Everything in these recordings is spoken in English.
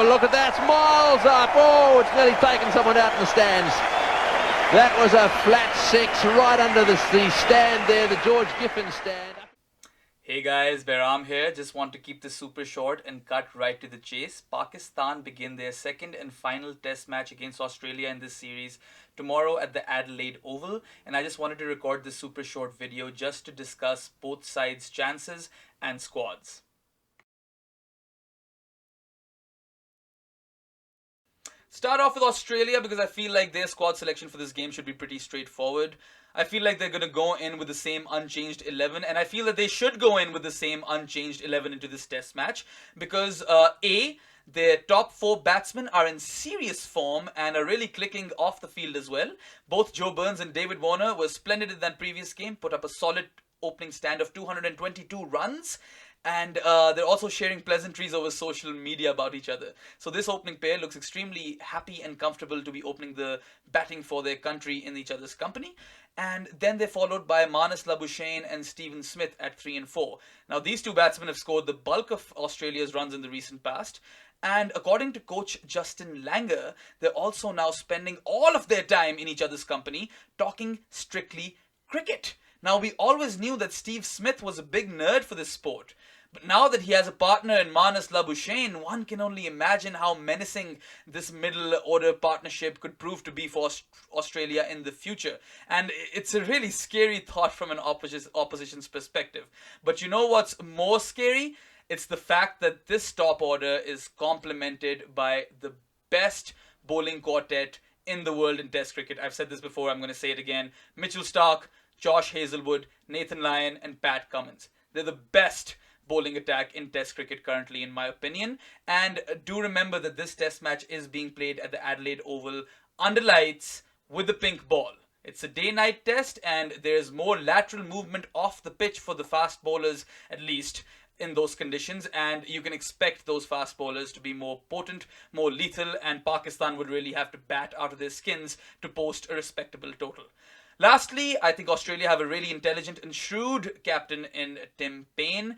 have a look at that. It's miles up. Oh, it's nearly taken someone out in the stands. That was a flat six right under the stand there, the George Giffen stand. Hey guys, Behram here. Just want to keep this super short and cut right to the chase. Pakistan begin their second and final test match against Australia in this series tomorrow at the Adelaide Oval. And I just wanted to record this super short video just to discuss both sides' chances and squads. Start off with Australia because I feel like their squad selection for this game should be pretty straightforward. I feel like they're going to go in with the same unchanged 11, and I feel that they should go in with the same unchanged 11 into this test match because their top 4 batsmen are in serious form and are really clicking off the field as well. Both Joe Burns and David Warner were splendid in that previous game, put up a solid opening stand of 222 runs. And they're also sharing pleasantries over social media about each other. So this opening pair looks extremely happy and comfortable to be opening the batting for their country in each other's company. And then they're followed by Marnus Labuschagne and Stephen Smith at 3 and 4. Now these two batsmen have scored the bulk of Australia's runs in the recent past. And according to coach Justin Langer, they're also now spending all of their time in each other's company talking strictly cricket. Now, we always knew that Steve Smith was a big nerd for this sport. But now that he has a partner in Marnus Labuschagne, one can only imagine how menacing this middle-order partnership could prove to be for Australia in the future. And it's a really scary thought from an opposition's perspective. But you know what's more scary? It's the fact that this top order is complemented by the best bowling quartet in the world in Test cricket. I've said this before, I'm going to say it again. Mitchell Starc, Josh Hazlewood, Nathan Lyon, and Pat Cummins. They're the best bowling attack in Test cricket currently, in my opinion. And do remember that this Test match is being played at the Adelaide Oval under lights with the pink ball. It's a day-night test, and there's more lateral movement off the pitch for the fast bowlers, at least in those conditions, and you can expect those fast bowlers to be more potent, more lethal, and Pakistan would really have to bat out of their skins to post a respectable total. Lastly, I think Australia have a really intelligent and shrewd captain in Tim Paine.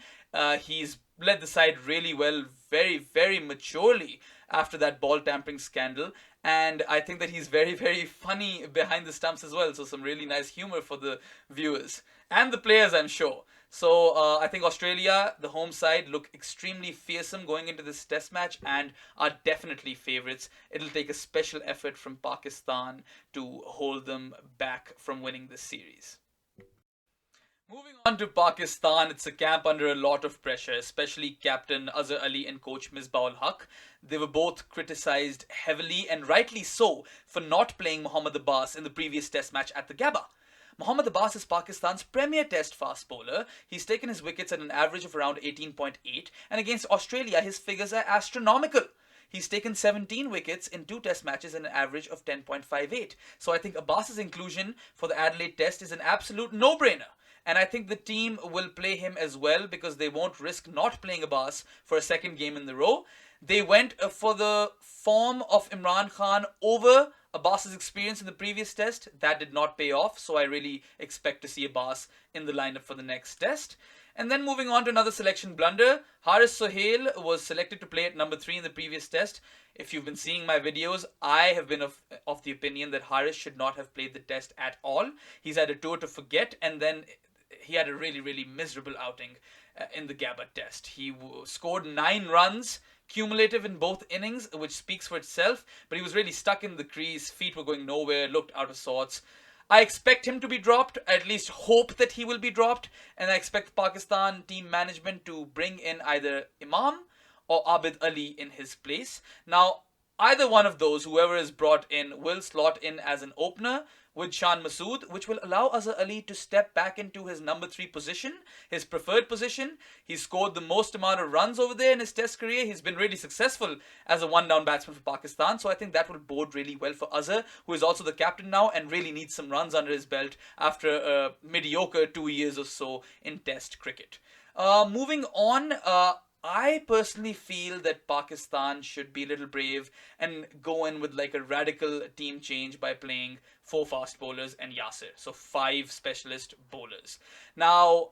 He's led the side really well, very, very maturely after that ball tampering scandal. And I think that he's very, very funny behind the stumps as well. So some really nice humor for the viewers and the players, I'm sure. So I think Australia, the home side, look extremely fearsome going into this test match and are definitely favourites. It'll take a special effort from Pakistan to hold them back from winning this series. Moving on to Pakistan, it's a camp under a lot of pressure, especially captain Azhar Ali and coach Misbah-ul Haq. They were both criticised heavily, and rightly so, for not playing Mohammad Abbas in the previous test match at the Gabba. Mohammad Abbas is Pakistan's premier test fast bowler. He's taken his wickets at an average of around 18.8, and against Australia his figures are astronomical. He's taken 17 wickets in 2 test matches at an average of 10.58. So I think Abbas's inclusion for the Adelaide test is an absolute no-brainer. And I think the team will play him as well because they won't risk not playing Abbas for a second game in the row. They went for the form of Imran Khan over Abbas's experience in the previous test. That did not pay off, so I really expect to see Abbas in the lineup for the next test. And then moving on to another selection blunder, Haris Sohail was selected to play at number 3 in the previous test. If you've been seeing my videos, I have been of the opinion that Haris should not have played the test at all. He's had a tour to forget, and then he had a really, really miserable outing in the Gabba test. He scored 9 runs cumulative in both innings, which speaks for itself, but he was really stuck in the crease, feet were going nowhere, looked out of sorts. I expect him to be dropped, at least hope that he will be dropped, and I expect Pakistan team management to bring in either Imam or Abid Ali in his place. Now, either one of those, whoever is brought in, will slot in as an opener with Shan Masood, which will allow Azhar Ali to step back into his number 3 position, his preferred position. He's scored the most amount of runs over there in his test career. He's been really successful as a one-down batsman for Pakistan, so I think that will bode really well for Azhar, who is also the captain now and really needs some runs under his belt after a mediocre 2 years or so in test cricket. Moving on, I personally feel that Pakistan should be a little brave and go in with like a radical team change by playing 4 fast bowlers and Yasir. So 5 specialist bowlers. Now,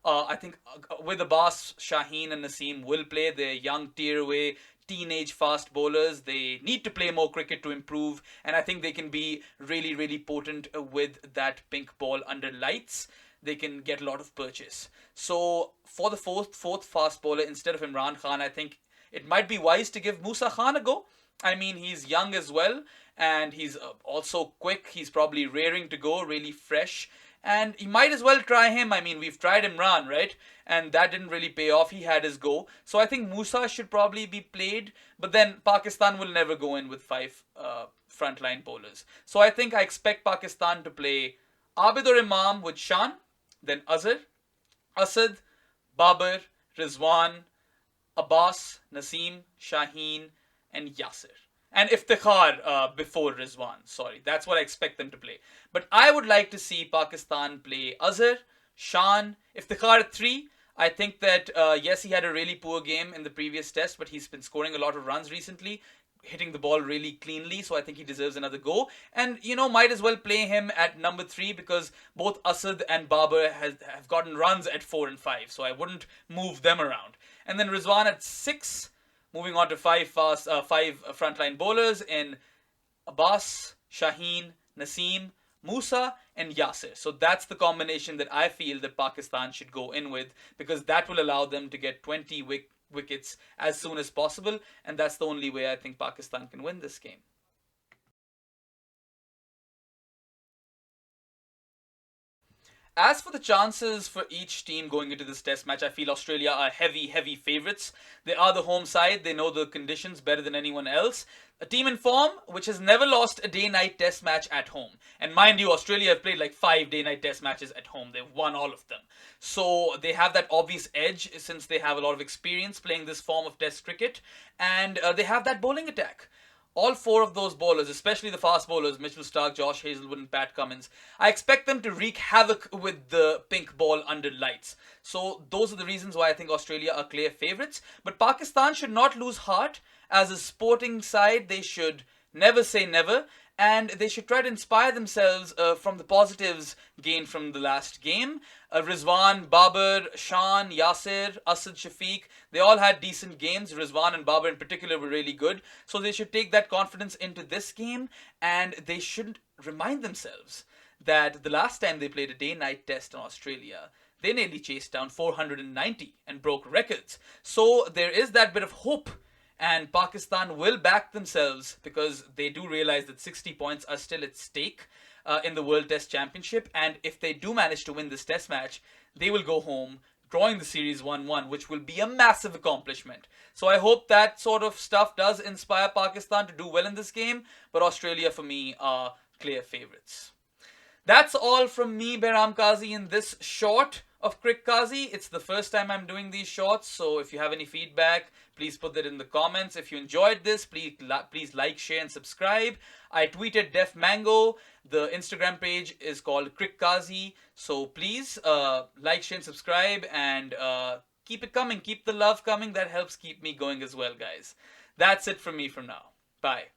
I think with Abbas, Shaheen and Naseem will play. They're young, tearaway, teenage fast bowlers. They need to play more cricket to improve, and I think they can be really, really potent with that pink ball under lights. They can get a lot of purchase. So for the fourth fast bowler instead of Imran Khan, I think it might be wise to give Musa Khan a go. I mean, he's young as well, and he's also quick. He's probably raring to go, really fresh. And you might as well try him. I mean, we've tried Imran, right? And that didn't really pay off. He had his go. So I think Musa should probably be played. But then Pakistan will never go in with 5 frontline bowlers. So I think I expect Pakistan to play Abid or Imam with Shan, then Azhar, Asad, Babar, Rizwan, Abbas, Naseem, Shaheen, and Yasir. And Iftikhar before Rizwan. Sorry, that's what I expect them to play. But I would like to see Pakistan play Azhar, Shan, Iftikhar at 3. I think that, yes, he had a really poor game in the previous test, but he's been scoring a lot of runs recently, hitting the ball really cleanly, so I think he deserves another go. And, might as well play him at number 3 because both Asad and Babar have gotten runs at 4 and 5, so I wouldn't move them around. And then Rizwan at 6. Moving on to 5 frontline bowlers in Abbas, Shaheen, Naseem, Musa, and Yasir. So that's the combination that I feel that Pakistan should go in with, because that will allow them to get 20 wickets as soon as possible, and that's the only way I think Pakistan can win this game. As for the chances for each team going into this test match, I feel Australia are heavy, heavy favourites. They are the home side. They know the conditions better than anyone else. A team in form which has never lost a day-night test match at home. And mind you, Australia have played like 5 day-night test matches at home. They've won all of them. So they have that obvious edge since they have a lot of experience playing this form of test cricket. And they have that bowling attack. All 4 of those bowlers, especially the fast bowlers, Mitchell Starc, Josh Hazlewood and Pat Cummins, I expect them to wreak havoc with the pink ball under lights. So those are the reasons why I think Australia are clear favourites. But Pakistan should not lose heart. As a sporting side, they should never say never. And they should try to inspire themselves from the positives gained from the last game. Rizwan, Babar, Shan, Yasir, Asad, Shafiq, they all had decent games. Rizwan and Babar in particular were really good. So they should take that confidence into this game, and they should remind themselves that the last time they played a day-night test in Australia, they nearly chased down 490 and broke records. So there is that bit of hope. And Pakistan will back themselves because they do realize that 60 points are still at stake in the World Test Championship. And if they do manage to win this test match, they will go home drawing the series 1-1, which will be a massive accomplishment. So I hope that sort of stuff does inspire Pakistan to do well in this game. But Australia, for me, are clear favourites. That's all from me, Behram Qazi, in this short of CRIQAZI. It's the first time I'm doing these shorts, so if you have any feedback, please put that in the comments. If you enjoyed this, please like, share, and subscribe. I tweeted Def Mango. The Instagram page is called CRIQAZI. So please like, share, and subscribe, and keep it coming. Keep the love coming. That helps keep me going as well, guys. That's it from me from now. Bye.